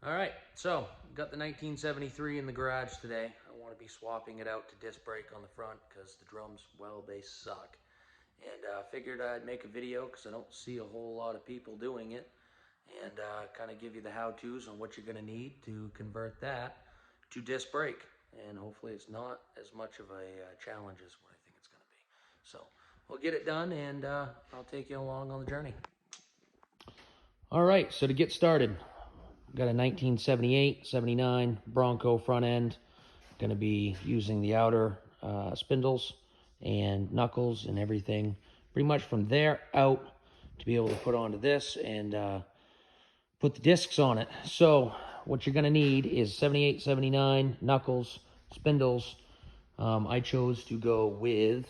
All right, so got the 1973 in the garage today. I want to be swapping it out to disc brake on the front because the drums, well, they suck. And figured I'd make a video because I don't see a whole lot of people doing it, and kind of give you the how-tos on what you're going to need to convert that to disc brake. And hopefully it's not as much of a challenge as what I think it's going to be. So we'll get it done, and I'll take you along on the journey. All right, so to get started, got a 1978, 79 Bronco front end. Going to be using the outer spindles and knuckles and everything pretty much from there out to be able to put onto this and put the discs on it. So what you're going to need is 78, 79 knuckles, spindles. I chose to go with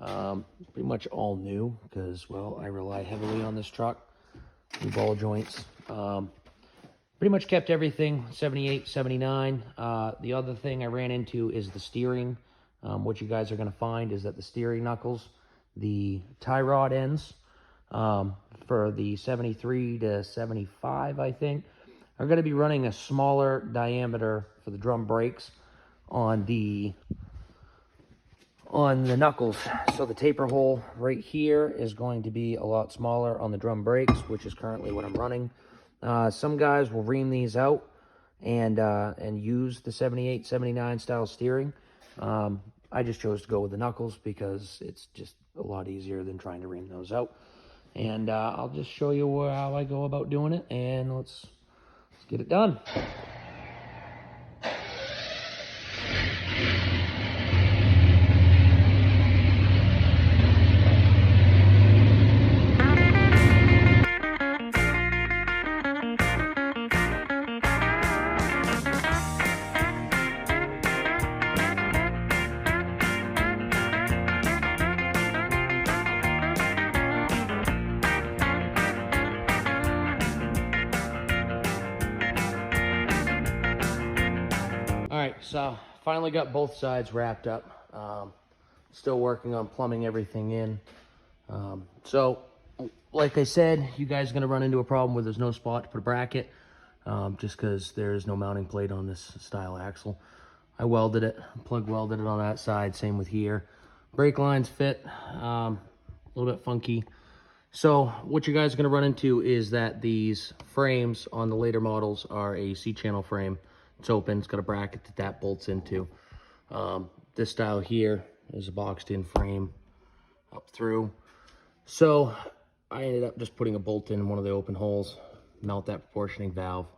pretty much all new because, well, I rely heavily on this truck. New ball joints. Pretty much kept everything 78, 79. The other thing I ran into is the steering. What you guys are going to find is that the steering knuckles, the tie rod ends for the 73 to 75, I think, are going to be running a smaller diameter for the drum brakes on the knuckles. So the taper hole right here is going to be a lot smaller on the drum brakes, which is currently what I'm running. Some guys will ream these out and use the 78, 79 style steering. I just chose to go with the knuckles because it's just a lot easier than trying to ream those out. And I'll just show you how I go about doing it, and let's get it done. All right, so finally got both sides wrapped up. Still working on plumbing everything in. So, like I said, you guys are going to run into a problem where there's no spot to put a bracket, just because there's no mounting plate on this style axle. I welded it, plug welded it on that side, same with here. Brake lines fit, a little bit funky. So what you guys are going to run into is that these frames on the later models are a C-channel frame. It's open, it's got a bracket that bolts into. This style here is a boxed in frame up through. So I ended up just putting a bolt in one of the open holes, mount that proportioning valve.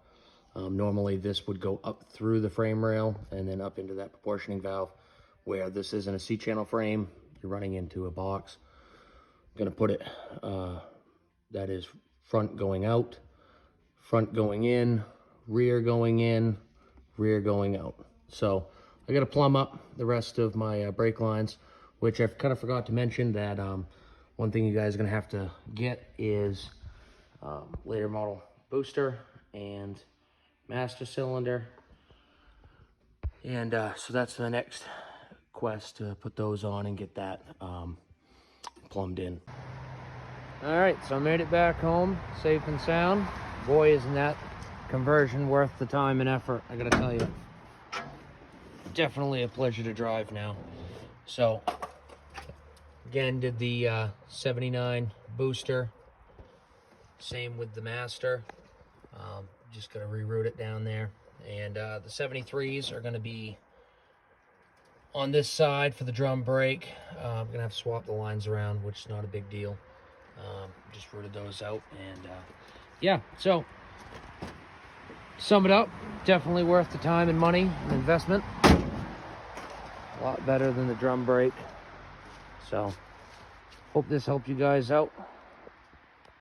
Normally this would go up through the frame rail and then up into that proportioning valve, where this isn't a C-channel frame, you're running into a box. I'm gonna put it, that is front going out, front going in, rear going in, rear going out. So I got to plumb up the rest of my brake lines, which I kind of forgot to mention that one thing you guys are going to have to get is later model booster and master cylinder. And so that's the next quest, to put those on and get that plumbed in. All right, so I made it back home safe and sound. Boy, isn't that conversion worth the time and effort, I gotta tell you. Definitely a pleasure to drive now. So again, did the 79 booster, same with the master. Just gonna reroute it down there. And the 73s are gonna be on this side for the drum brake. I'm gonna have to swap the lines around, which is not a big deal. Just routed those out, and yeah, so sum it up, definitely worth the time and money and investment. A lot better than the drum brake. So hope this helped you guys out.